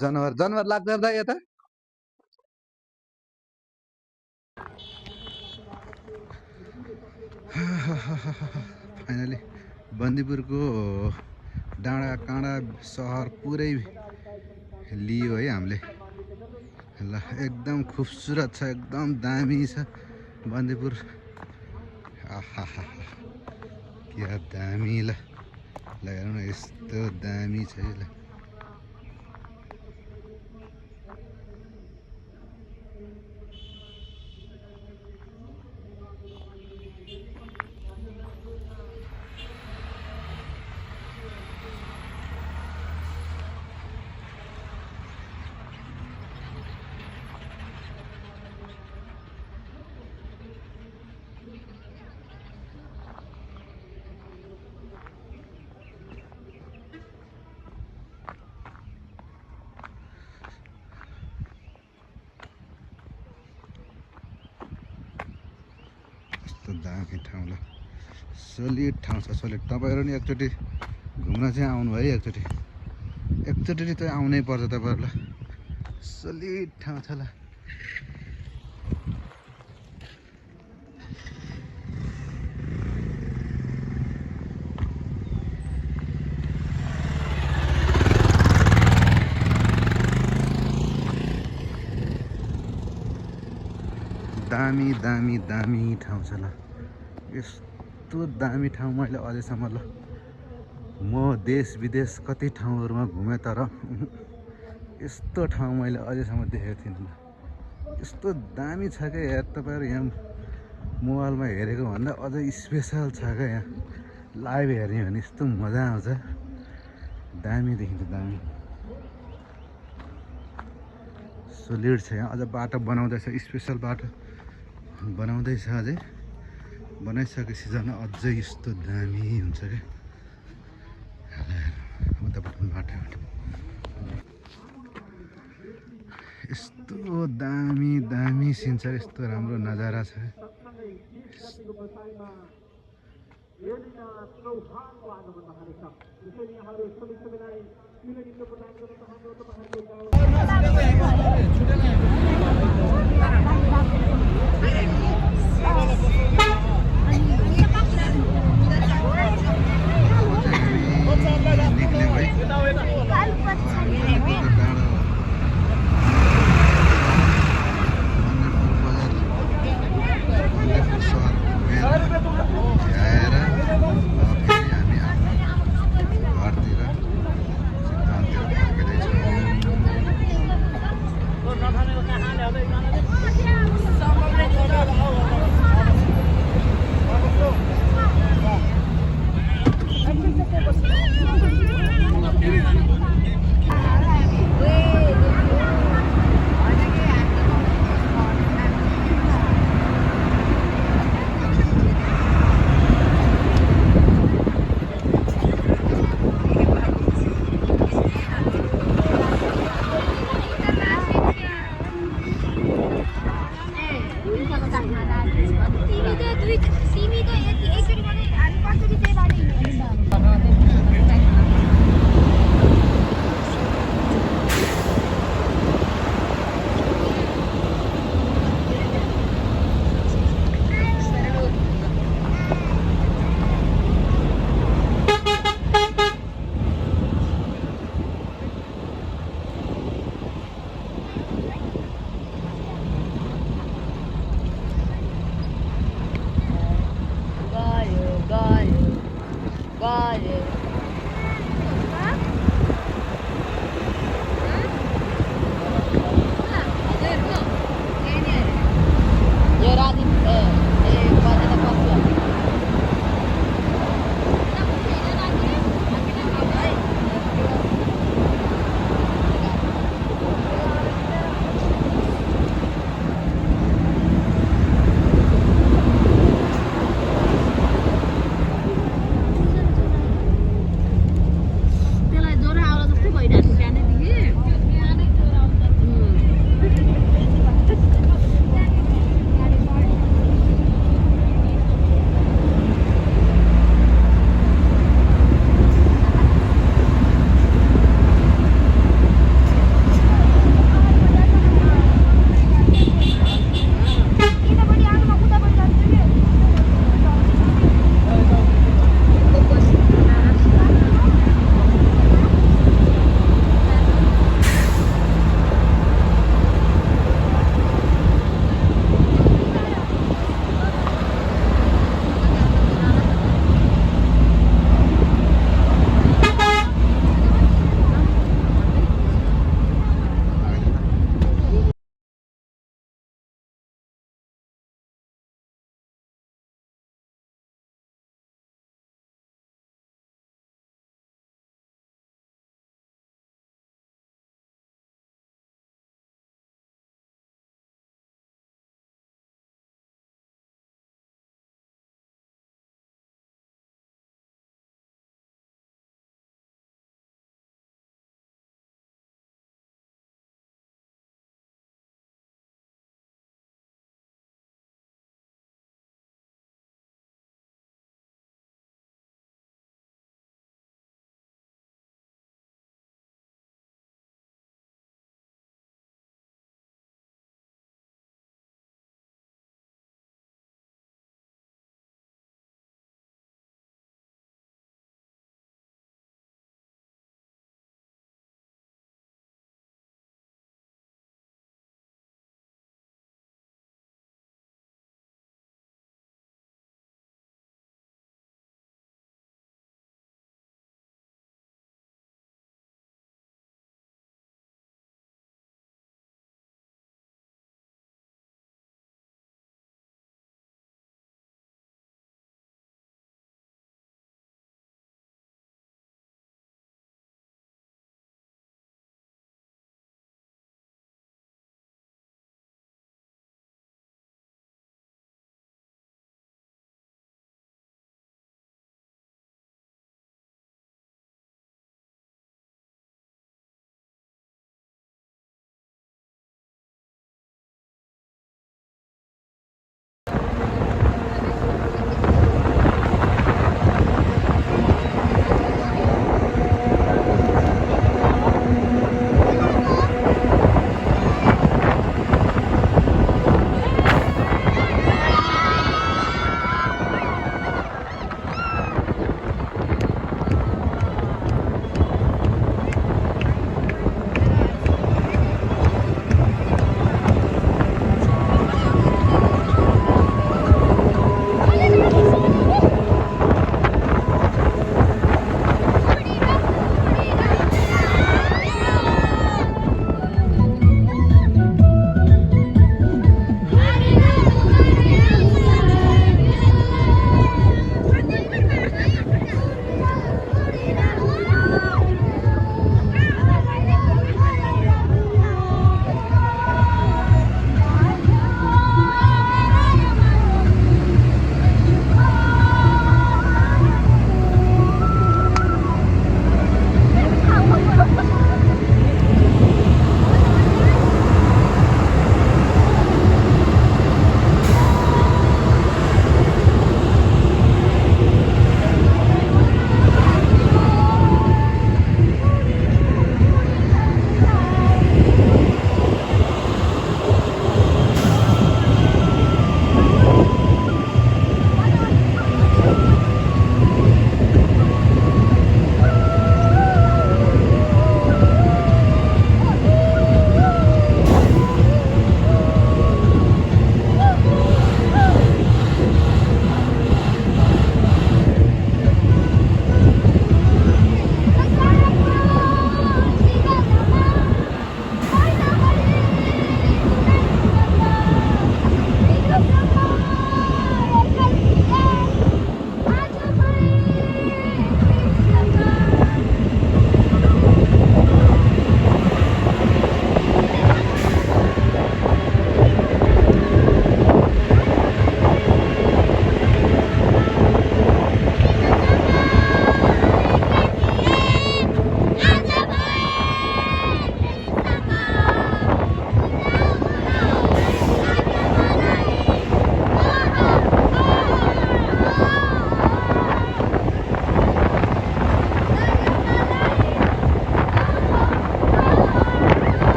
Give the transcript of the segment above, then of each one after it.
जनावर जनावर लाग्छ दा यता फाइनली बन्दीपुरको डाँडा काँडा सहर पुरै लियो है हामीले ल एकदम खुबसुरत छ एकदम दामी छ बन्दीपुर आहा क्या दामी ल हेर्नु न यस्तो दामी छ है ल दामी ठाउँ ल सोलिड ठाउँ छ सोलिड तपाईँहरू नि एकचोटि घुम्न चाहिँ आउनु है एकचोटि त आउनै पर्छ तपाईँहरूलाई सोलिड ठाउँ छ ल दामी दामी दामी ठाउँ छ ल यस्तो दामी ठाउँ मैले अझैसम्म ल म देश विदेश कति ठाउँहरूमा घुमेँ तर यस्तो ठाउँ मैले अझैसम्म देखेको थिइनँ ल यस्तो दामी छ क्या यार तपाईँहरू यहाँ मोबाइलमा हेरेको भन्दा अझै स्पेसल छ क्या यहाँ लाइभ हेर्ने भने यस्तो मजा आउँछ दामी देखिन्छ दामी सोलिड छ यहाँ अझ बाटो बनाउँदैछ स्पेसल बाटो बनाउँदैछ अझै बनाइसकेपछि झन् अझै यस्तो दामी हुन्छ क्या उतापट्टि बाटो यस्तो दामी दामी सिन छ यस्तो राम्रो नजारा छ घरतिर सिद्धान्ततिर फर्किँदैछौँ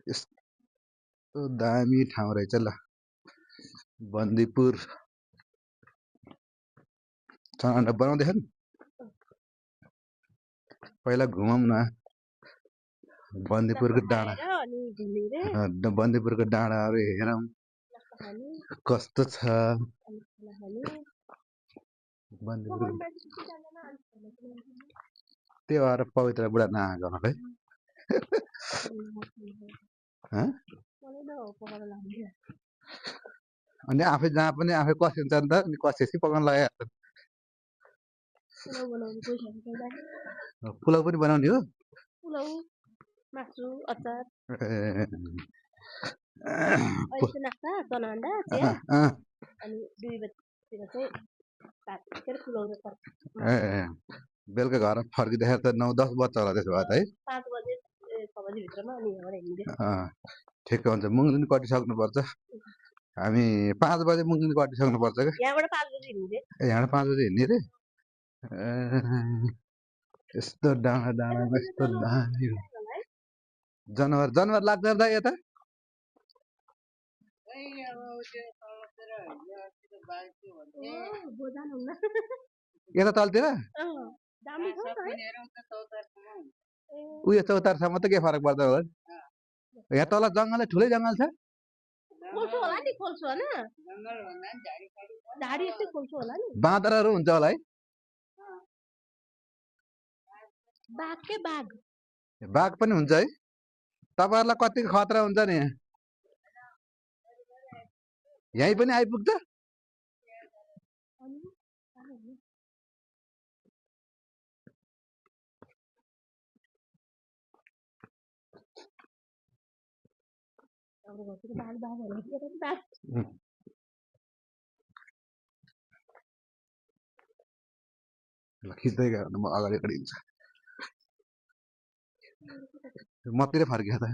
यस्तो दामी ठाउँ रहेछ ल बन्दीपुर चनाना बनाउँदैछन् पहिला घुमौँ न बन्दीपुरको डाँडा बन्दीपुरको डाँडाहरू हेरौँ कस्तो छ बन्दीपुरको त्यो भएर पवित्र बुढा नआएको है अनि आफै जहाँ पनि आफै कसिन्छ नि त अनि कसेपछि पकाउन लगाइहाल्छ पुलाउ पनि बनाउने हो बेलुका घरमा फर्किँदाखेरि त 9-10 बज्छ होला त्यसो भए है ठिक्क हुन्छ मुङ्गलिनी कटिसक्नुपर्छ हामी 5 बजे मुङ्गलिनी कटिसक्नुपर्छ क्या यहाँबाट 5 बजे हिँड्ने रे यस्तो डाँडामा यस्तो दामी जनावर लाग्छ त यता यता तलतिर उयो चौतारसम्म त के फरक पर्छ होला यहाँ तल जङ्गलै ठुलै जङ्गल छ बाँदरहरू हुन्छ होला है बाघ पनि हुन्छ है तपाईहरुलाई कतिको खतरा हुन्छ नि यही पनि आइपुग्छ खिच्दै गयो भने म अगाडि हिँड्छु मतिर फर्कियो त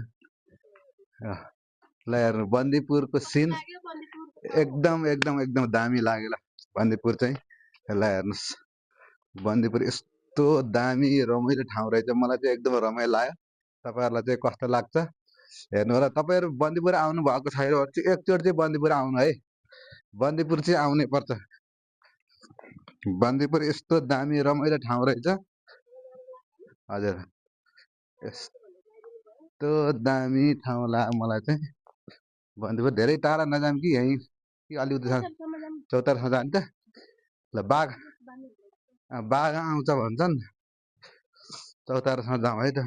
ल हेर्नु बन्दीपुरको सिन एकदम दामी लाग्यो ल बन्दीपुर चाहिँ ल हेर्नुस् बन्दीपुर यस्तो दामी रमाइलो ठाउँ रहेछ मलाई चाहिँ एकदम रमाइलो लाग्यो तपाईहरुलाई चाहिँ कस्तो लाग्छ हेर्नु होला तपाईहरु बन्दीपुर आउनु भएको छैन भने चाहिँ एकचोटि चाहिँ बन्दीपुर आउनु है बन्दीपुर चाहिँ आउनै पर्छ बन्दीपुर यस्तो दामी रमाइलो ठाउँ रहेछ हजुर यस्तो दामी ठाउँ लाग्यो मलाई चाहिँ बन्दीपुर धेरै टाढा नजाम कि यही कि अलिकति चौतारसम्म जान्छ ल बाघ आउँछ भन्छन् चौतारासम्म जाउँ है त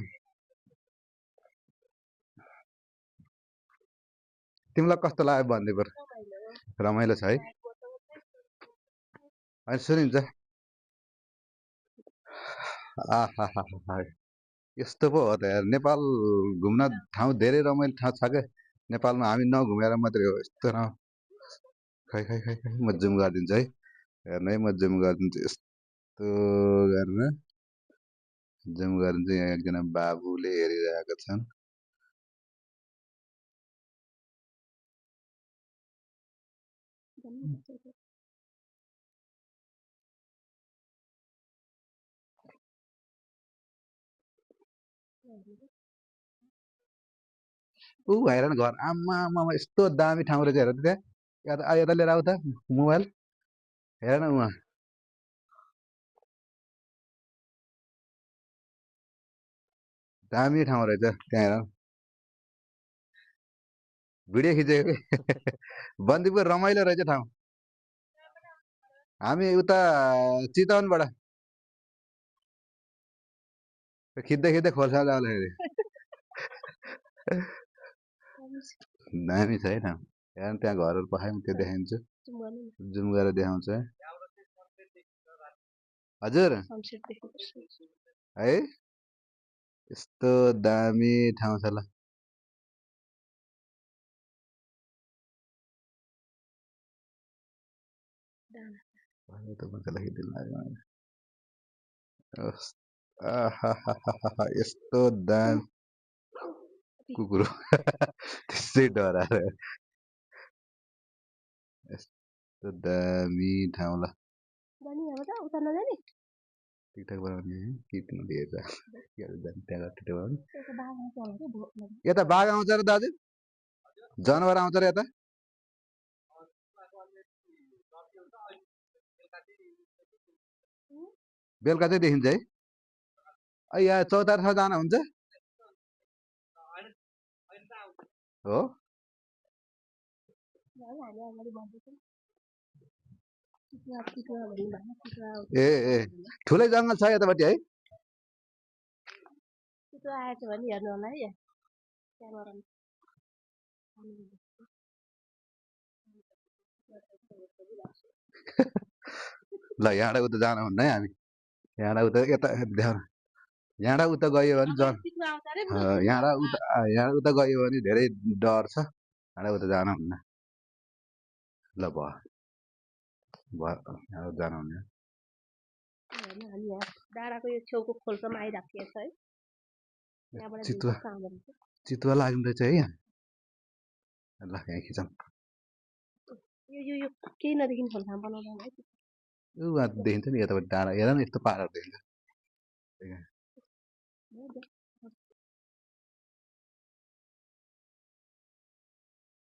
तिमीलाई कस्तो लाग्यो बन्दीपुर रमाइलो छ है अनि सुनिन्छ आहा यस्तो पो हो त यार नेपाल घुम्न ठाउँ धेरै रमाइलो ठाउँ छ के नेपालमा हामी नघुमेर मात्रै हो यस्तो खै म जुम गरिदिन्छु है हेर्नु है म जुम गरिदिन्छु यस्तो गरेर जुम गरिदिन्छु यहाँ एकजना बाबुले हेरिरहेका छन् ऊ हेर घर आमा यस्तो दामी ठाउँ रहेछ हेर त त्यहाँ यता लिएर आऊ त मोबाइल हेर न उहाँ दामी ठाउँ रहेछ त्यहाँ हेर भिडियो खिचेको बन्दीपुर रमाइलो रहेछ ठाउँ हामी उता चितवनबाट खिच्दै खोल्सा जाओला दामी छ है ठाउँ हेर त्यहाँ घरहरू पखायो त्यो देखाइदिन्छु जुम गरेर देखाउँछु है हजुर है यस्तो दामी ठाउँ छ ल यस्तो दामी कुकुर त्यसै डराएर यस्तो दामी ठाउँ ल टिकटक बनाउने है किट्नु दिएछ त्यहाँ टिकटक बनाउने यता बाघ आउँछ र दाजु जनावर आउँछ र यता बेलुका चाहिँ देखिन्छ है यहाँ चौतारा जानुहुन्छ हो ए ए ठुलै जङ्गल छ यतापट्टि है आएछ भने हेर्नु होला है ल यहाँबाट उता जानुहुन्न है हामी यहाँबाट उता यता यहाँबाट उता गयो भने यहाँबाट उता गयो भने धेरै डर छ यहाँबाट उता जानुहुन्न ल भयो यहाँबाट जानुहुन्न डाँडाको यो छेउको खोल्सामा आइराखेको छ है चितुवा लाग्नु रहेछ है यहाँ ल यहाँ खिचौँ यो केही नदेखिने खोल्सामा बनाउँदैन है ऊ देखिन्छ नि यतापट्टि डाँडा हेर न यस्तो पाहाडहरू देखिन्छ